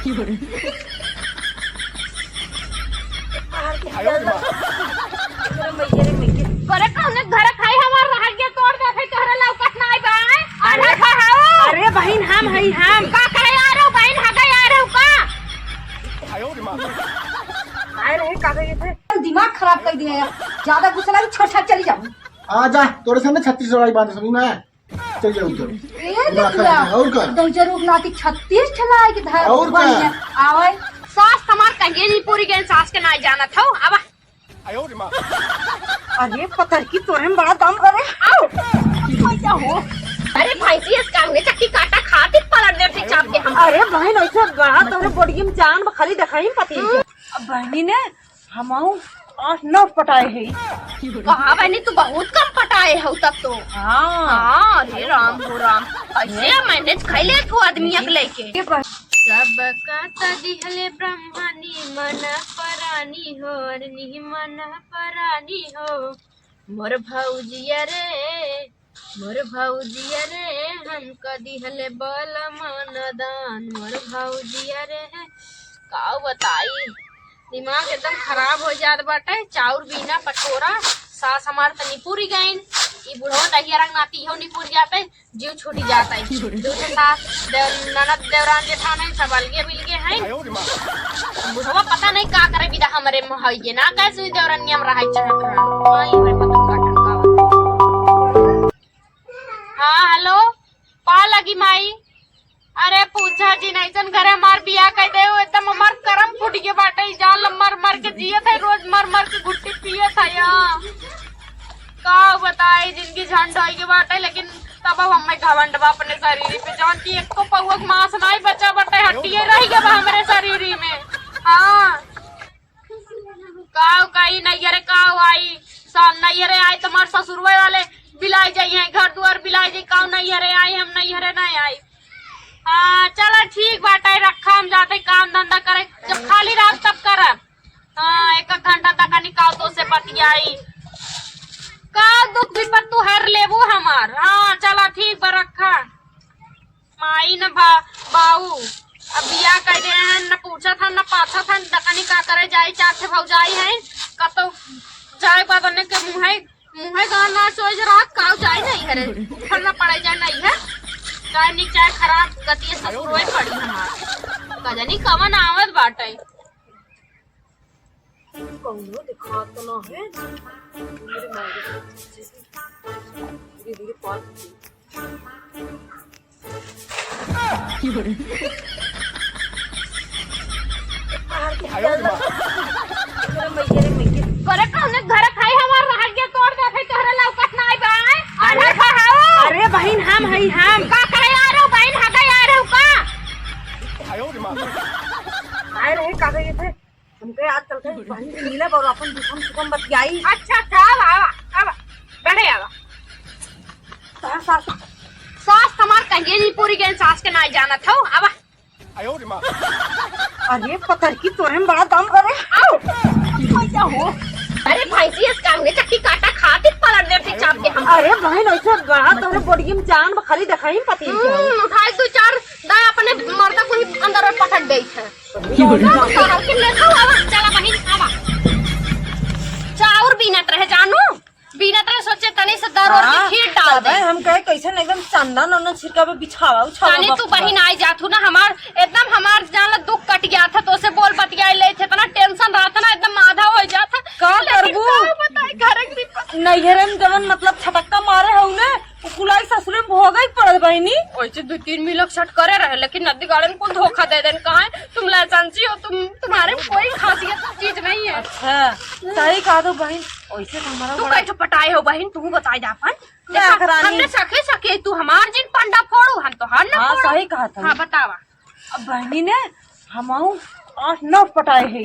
अरे बहन हम हई हम का करे आ रहे हो बहन हगा आ रहे हो का आए रहे का गए थे दिमाग खराब कर दिया यार। ज्यादा गुस्सा लगे छोड़ छाड़ चली जाऊं। आ जा तोरे सामने 36 लड़ाई बांध समझ में चल जाओ उधर और का तो जरूर लाती 36 चलाए के धार और का आवे सास हमार कहिए नहीं पूरी गए सास के ना जाना था अब अरे पता की तोरे में बड़ा दम करे आओ क्या हो। अरे भैंसी इस कांगने चक्की काटा खाती पलट दे फिर चाप के हम अरे बहन ऐसे बड़ा तोरे बॉडी में जान खाली दिखाई पति अब बहनी ने हमाऊ 8-9 पटाए है। कहा बहनी तू बहुत कम पटाए हो तब तो। हाँ अरे राम हो राम ऐसे मैनेज खैले तू आदमी लेके सबका दिहले ब्रह्मणी मन परानी हो मन परानी हो मोर भौजिया रे हमका दिहले बल मन दान मोर भौजिया रे का बताई दिमाग एकदम खराब हो जात बाटे। चाउर बिना पटोरा सास हमार तनी पूरी गईन ई बुढ़वा दहिया रंग नाती हो निपुर जाते जीव छूटी जाता है। दूसरे सास ननद देवरान जेठान सब अलगे बिलगे हैं। बुढ़वा पता नहीं का करे बिदा हमरे मोहइये ना कैसे देवरान नियम रहा चाहत रहा आई होय पता काटन का। हां हेलो पा लगी माई अरे पूछा जी नहीं जन घरे हमार बियाह कह दे एकदम हमार करम फूट के बाटे जाल मर मर के जिए थे रोज मर मर के गुट्टी पिए था यहाँ का बताई जिंदगी झंड हो के बाटे। लेकिन तब अब हमें घमंड बा अपने शरीर पे जौन की एक को पौक मांस नहीं बचा बटे हड्डियां रह गया बा हमारे शरीर में। हाँ काव काई नैयरे काव आई सब नैयरे आई तुम्हार ससुरवे वाले बिलाई जाइए घर दुआर बिलाई जाइए काव नैयरे आई हम नैयरे नहीं आई। हाँ चलो ठीक बाटे रखा हम जाते काम धंधा करे जब खाली रात तब करब। हाँ 1 घंटा तक निकाल तो से बतियाई का दुख विपत तू हर लेबू हमार। हाँ चला ठीक बा रखा माई न बाऊ अब बिया कह दे हैं न पूछा था न पाछा था दकनी का करे जाई चार भौजाई है कतो जाए बदने के मुँहे गाना सोच रहा काव जाए नहीं है उठना पड़े जाए नहीं है चाहे नहीं चाहे खराब गति ससुरोए पड़ी हमार कजनी कवन आवत बाटे कौनो दिखा तो ना है मेरे मायके धीरे पास करे कौने घर खाई हमार भाग्य तोड़ दे थे तोहरा लौकत ना आई बा। अरे बहन हम हई हम का करे आ रहे हो बहन हगा आ रहे हो का आए रहे का गए थे हमके आज चलते बहन से मिले और अपन दुखम सुखम बतियाई। अच्छा था अब बैठे आवा सास हमार कहिए नहीं पूरी गए सास के ना जाना था अब अरे पता की तोरे में बड़ा दम करे आओ क्या हो। अरे भैंसी इस कांगने चक्की काटा खाती पलट दे फिर चाप के हम अरे बहन ऐसे बड़ा तोरे बॉडी में जान खाली दिखाई पति उठाई 2-4 दाय अपने मर्दा को ही अंदर में पकड़ गई है के ले खाओ आवा चला बहन आवा चाउर बीनत रहे जानू बीनत रहे सोचे तनी से दर और खीर डाल दे हम कहे कैसे एकदम चंदन और छिड़का पे बिछावा तनी तू बहन आई जाथू ना हमार एकदम हमार जान दुख कट गया था तो से बोल बतियाई ले थे तना टेंशन रहा था ना एकदम आधा हो जाता का करबू बताई घर के नैहरे में जवन मतलब छटक्का मारे है उन्हें कुलाई ससुरे में भोगा ही पड़े बहनी वैसे 2-3 मिनट शट करे रहे लेकिन नदी गार्डन को धोखा दे देन कहा है तुम लाइसेंसी हो तुम्हारे में कोई खासियत चीज नहीं है। अच्छा सही कहा दो बहन वैसे हमारा तू कैसे पटाए हो बहन तू बताई जा अपन हमने सके तू हमार जिन पंडा फोड़ू हम तो हर हाँ सही कहा था। हाँ बतावा अब बहनी ने हमाऊ 8-9 पटाए है।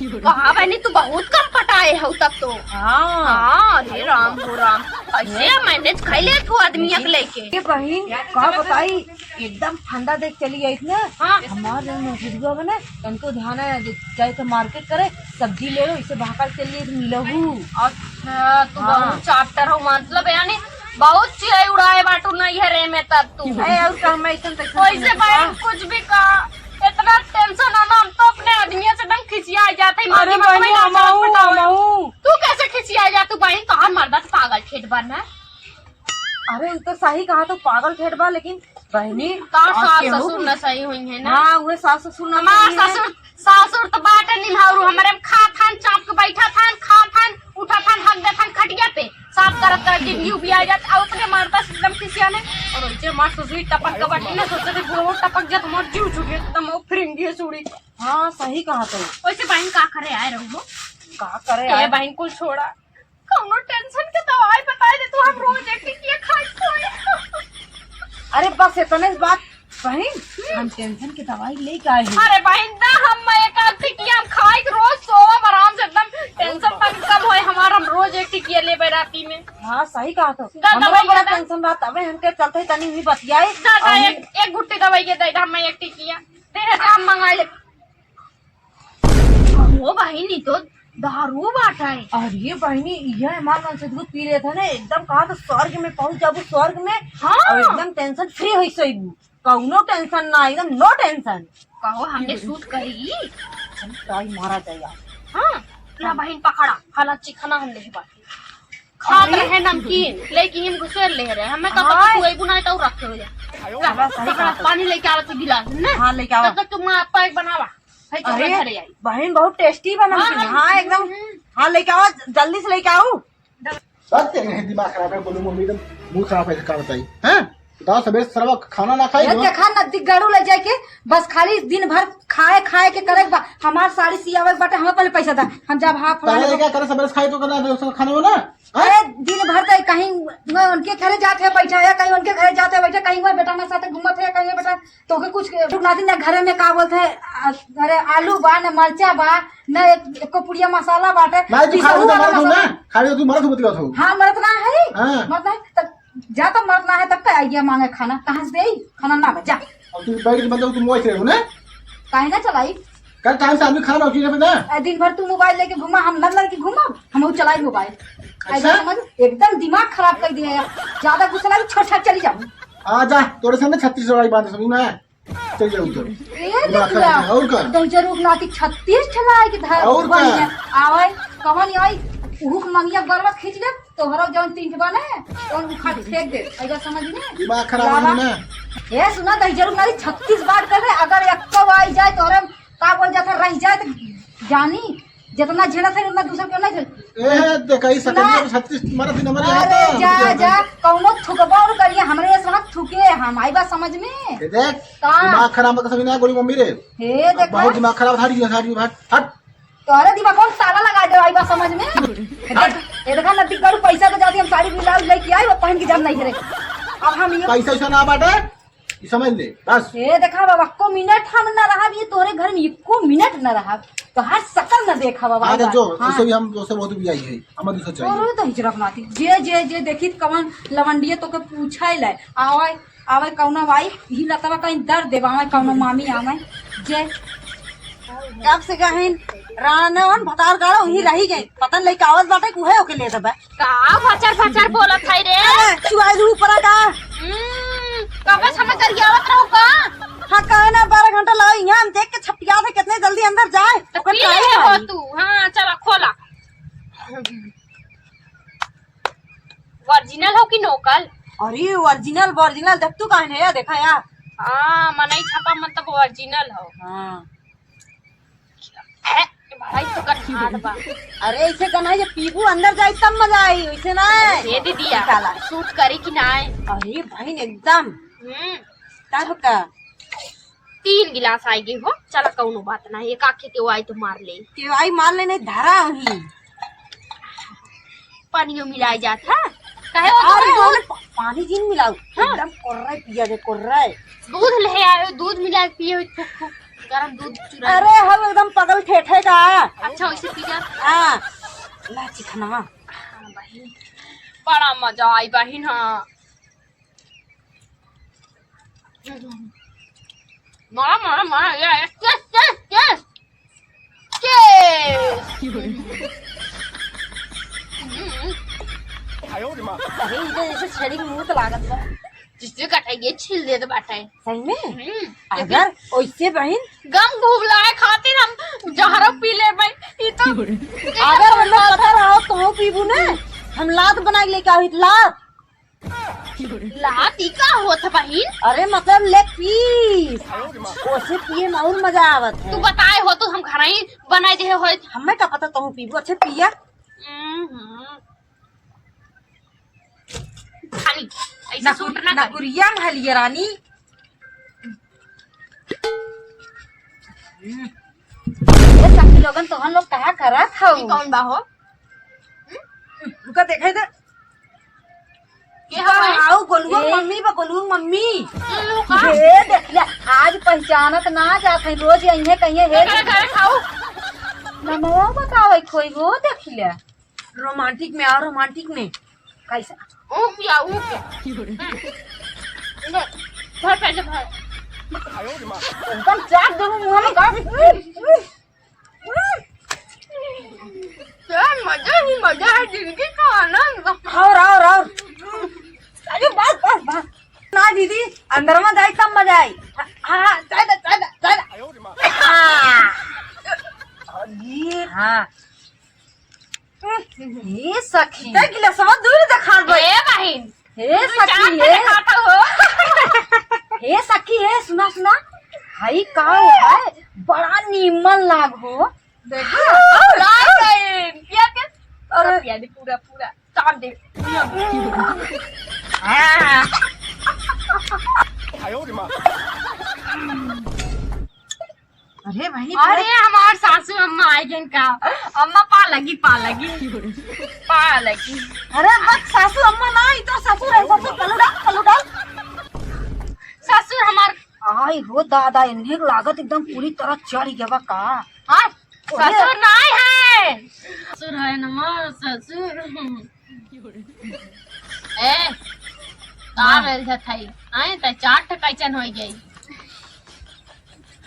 कहा बहनी तू बहुत कम पटाए हो तब तो। हाँ अरे राम हो राम ऐसे मैनेज खैले तू आदमी लेके बहन का बताई एकदम ठंडा देख चली गई ना। हाँ हमारे मौजूदा बने उनको ध्यान है जाए तो मार्केट करे सब्जी ले लो इसे भाकर चलिए मिलहू। अच्छा तू बहुत चाप्टर हो मतलब यानी बहुत चिड़ै उड़ाए बाटू नहीं है रे में तब तू और काम में ऐसा वैसे बहन कुछ भी कहा इतना टेंशन है ना, हम तो अपने आदमी से एकदम खिसिया जाते हैं। अरे बहनी अमाऊ तू कैसे खिसिया जा? तू बहन कहाँ मर्दा से पागल खेत बनना। अरे तो सही कहा तो पागल ठेठ बा, लेकिन बहनी कहाँ सास ससुर न सही हुई है ना। हाँ वह सास ससुर ना हमार ससुर तो बाटे निभाऊ हमारे खा थान चाप के बैठा थान, खा थान उठा थान, हक दे थान खटिया पे साफ करत कर के व्यू भी आ जाता। और अपने मर्दा से एकदम खिसिया ने और उनसे मार ससुर टपक के बैठी ना, सोचते थे वो टपक जा तो मोर जीव छूट गया तो वो फिरेंगी सुड़ी। हाँ सही कहा तो। वैसे बहन का करे आए रहो का करे ए बहन कुल छोड़ा, कौनो टेंशन के दवाई बता दे तू, हम रोज एक टिकिया खाई कोई। अरे बस इतने बात बहन, हम टेंशन की दवाई लेके आए हैं। अरे बहन दा हम एक आध टिकिया हम खाई रोज सोम आराम से एकदम टेंशन तक कम होए हमारा। हम रोज एक टिकिया ले राती में। हाँ सही कहा तो। दवाई हमरा बड़ा के टेंशन रहा तबे हमके चलते तनी हुई बतियाई। दादा एक गुट्टी दवाई के दे हम एक टिकिया तेरे काम मंगा ले। वो बहनी तो दारू बाटा है। अरे बहनी यह हमारे मन से दूध पी रहे थे ना, एकदम कहा तो स्वर्ग में पहुंच जाबू, स्वर्ग में। हाँ। और एकदम टेंशन फ्री हुई सोईबू, कौनो टेंशन ना, एकदम नो टेंशन। कहो हमने सूट करी हम ट्राई मारा जाएगा। हाँ ला बहन पकड़ा खाना चिकना हम ले बाटी खात रहे नमकीन लेकिन हम घुसेर ले रहे हमें कब तक तू एगो ना तो रखे हो जा। पानी लेके आ रही गिलास ना। हाँ लेके आओ। तब तक तुम पैक बनावा। अरे बहन बहुत टेस्टी बना। हाँ एकदम। हाँ लेके आओ, जल्दी से लेके आओ। सब तेरे हैं दिमाग खराब है, बोलो मम्मी एकदम मुंह खराब है, क्या बताई हैं? बताओ सवेरे सरवा खाना ना खाई ना? देखा नदी गाड़ू ले जाए के बस खाली दिन भर खाए खाए के करे हमार साड़ी सियावे बाटे, हमें पहले पैसा था हम जब हाफ पहले क्या करे, सवेरे खाई तो करना उसका खाने में ना। अरे दिन भर तो कहीं उनके घरे जाते है बैठा है, कहीं उनके घरे जाते है बैठे, कहीं वो बेटा मेरे साथ घूमत है, कहीं बेटा तो के कुछ नाती ना घरे में का बोलते है, अरे आलू बा न मरचा बा न एक पुड़िया मसाला बाटे। मैं तू खा ना खाली तू मरत बतिया हो। हाँ मरत ना है, हाँ। मरत है तब जा तो मरत ना है तब आइडिया मांगे खाना कहाँ से दे खाना ना बचा। अब तू बैठ के मतलब तू मोबाइल रहो ना, काहे ना चलाई कल टाइम से आदमी खाना उठी ना। दिन भर तू मोबाइल लेके घुमा, हम लड़ के घुमा, हम चलाई मोबाइल। अच्छा? समझ एकदम दिमाग खराब कर दिया यार, ज्यादा गुस्सा लगी छोड़ छाड़ चली जाऊँ। आ जा तोरे सामने 36 दवाई बांध समझ में चल जाओ उधर। और का तो जरूर नाती 36 ठलाए के धर और का? आवे कहानी आई हुक मंगिया गरवा खींच ले तो हरो जौन 3 ठबा ने और उठा के फेंक दे। ऐसा समझ में दिमाग खराब है ना। ये सुना दही जरूर नाती 36 बार कर दे, अगर एक आई जाए तो हम का बोल जाता रह जाए तो जानी जितना झेड़ा था उतना दूसरा क्यों नहीं झेल। ए देखई सकल 36 मारा दिन हमारे अरे आता जा जा कौनो थुकबा और करिए हमरे ये साथ थुके हम आई बात समझ में। ए देख दिमाग खराब मत समझ ना गोली मम्मी रे। हे देखो बहुत दिमाग खराब थारी हट। तोरे दिमाग कौन ताला लगा दे आई बात समझ में। ये देखा नती करू पैसा तो जाती हम साड़ी ब्लाउज लेके आई वो पहन के जब नहीं रे। अब हम ये पैसा ना बाटे ये समझ ले बस। ये देखा बाबा को मिनट हम न रहा ये तोरे घर में एको मिनट न रहा तो हर शकल न देखा बाबा। आ जो उसे भी हम दोस्त बहुत भी आई है हमें दूसरा चाहिए। और तो हिजरक नाती जे जे जे देखी कवन लवंडिये तो के पूछै ले आवे आवे कौनो भाई ही लतवा कहीं दर्द देवावे कौनो मामी आवे जे कब से कहीं रानवन भतार गाड़ो ही रही गई पतन लेके आवत बाटे कुहे ओके ले दबा का फचर फचर बोलत है रे। चुआई दू ऊपर का कबे समय कर आवत रहू का। हाँ कहे ना 12 घंटा लगा यहाँ हम देख के छपिया थे कितने जल्दी अंदर जाए तो पी ले हो तू। हाँ चला खोला। ओरिजिनल हो कि नोकल? अरे ओरिजिनल ओरिजिनल देख तू कहे है देखा यार। हाँ मनई छापा मतलब ओरिजिनल हो। हाँ भाई तो कठान बा। अरे ऐसे करना है जब पीबू अंदर जाए तब मजा आई वैसे ना दे दीदिया सूट करी कि ना। अरे भाई एकदम तब का 3 गिलास आएगी हो। चला कौनो बात ना एक आखे के आई तो मार ले के आई मार लेने धारा वही पानी मिलाई जाता कहे अरे पानी जिन मिलाऊ एकदम कोर्रा पिया दे कोर्रा दूध ले आयो दूध मिला पिए फुक गरम दूध चुरा। अरे हम एकदम पगल ठेठे का। अच्छा वैसे पी जा। हाँ ला चिकना बहन बड़ा मजा आई बहन। हाँ मारा मारा मारा ये केस केस केस अरे इधर ऐसे छड़ी मुंह तो लागत बा जिससे कटाइए छील दे बाटे। सही में अगर ओइसे बहन गम घुबलाए खातिर हम जहर पी ले भाई। ई तो अगर हमें पता रहा तो पीबू ने हम लात बना के लेके आई लात। लात ई का होत बहिन? अरे मतलब लेग पीस ओसे पिए में और मजा आवत है। तू बताए हो तो हम घर ही बनाए दे हो। हमें का पता तो पीबू अच्छे पिया खानी ऐसा सूट ना कर। नकुरिया महलिया रानी। ये सखी लोगन तो हम लोग कहा करा था ई कौन बा हो? रुका देखे दे के हवे? आओ गोलुआ मम्मी बा गोलुआ मम्मी। का हे देख ले आज पहचानत ना जात है रोज यहीं कहीं हे घर खाओ। नमवा बतावे कोई हो देख ले रोमांटिक में और रोमांटिक में कैसा ओ पिया ले भर पैसे भर। एकदम चाट दे मुंह में का क्या मजा है जिंदगी का आनंद। और अरे बस ना दीदी अंदर में जाए तब मजा आई। हाँ चाय हाँ ये सखी किला समझ दूर देखा दो। ए बहिन हे चाट सखी पे हे खाता हो। हे सखी हे सुना हाई का है बड़ा नीमन लाग हो देखा। बहिन पिया के और पिया दे पूरा चाट दे। अरे भाई अरे हमार सासू अम्मा आई गन का अम्मा पा लगी अरे बस सासू अम्मा ना ई तो ससुर है ससुर कलू डाल ससुर हमार आई हो दादा इन्हें लागत एकदम पूरी तरह चढ़ गया का। हाँ ससुर नहीं है। ससुर है नमो ससुर। ए का रेल थई आए त चाट कैचन हो गई।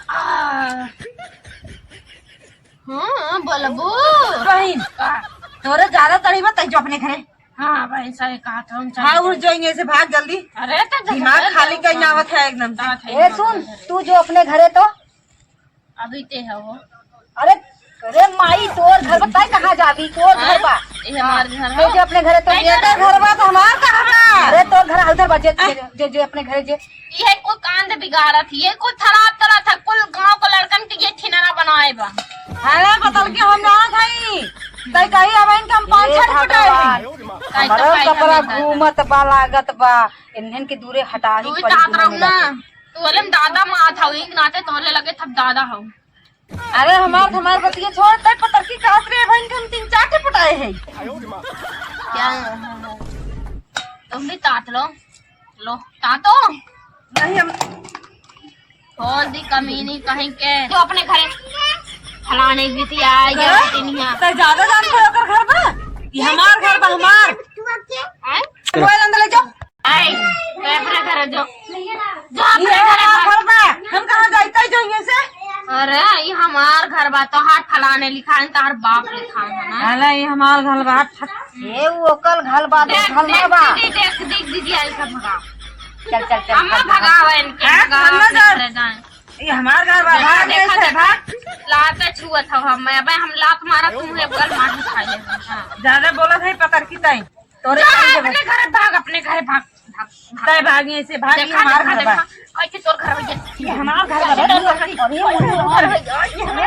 हाँ बोलबू बहन तोरे ज्यादा तड़ी मत जो अपने घरे। हाँ भाई सही कहा था हम हाँ उठ जाएंगे से भाग जल्दी अरे तो दिमाग खाली कहीं नावत है एकदम से। ए, सुन तू जो अपने घरे तो अभी ते है वो अरे अरे माई तोर घर बताई कहाँ जाबी तोर घर बा ये हमार घर तो है। जो अपने घरे तो ये घर बा तो हमार घर बा। अरे तोर घर उधर बा जो अपने घरे जे ये कुल कांद बिगाड़ा थी ये कुल खराब करा था कुल गांव को लड़कन के ये ठिनारा बनाए बा। अरे बतल के हम ना खाई तई कही अब इनका हम 5-6 फटाई हमारा कपड़ा घूमत बा लागत बा इन्हन के दूरे हटा ही तू तात रहू ना तू वाले दादा माँ था एक नाते तोले लगे थब दादा हो। अरे हमार बतिया छोड़ तक पतर की काट रे बहन के हम 3-4 फटाए हैं। क्या तुम भी तात लो तातो नहीं हम खोल दी कमीनी कहीं के तो अपने घरे फलाने बिटिया या बिटिया तो ज्यादा जान के ओकर घर बा ये हमार घर बा हमार मोबाइल अंदर ले जाओ। आई तो अपने घरे जो अपने ये घरे घर बा हम कहां जाइते जाइए से। अरे ये हमार घर बा तो हाथ फलाने लिखा है तार बाप लिखा है ना। अरे ये हमार घर बा ये ओकल घर बा घर बा देख दीजिए ऐसा भगा चल हम भगावे इनके भगावे जाए ये हमार घर बा भाग देखा ऐसे भाग लाते छुआ था हम लात मारा तुम एक गल मार खा ले। ज्यादा बोला था पतर की तई तोरे अपने घरे भाग तय भागी से भागी हमार घर बा कैसे तोर घर में ये हमार घर बा।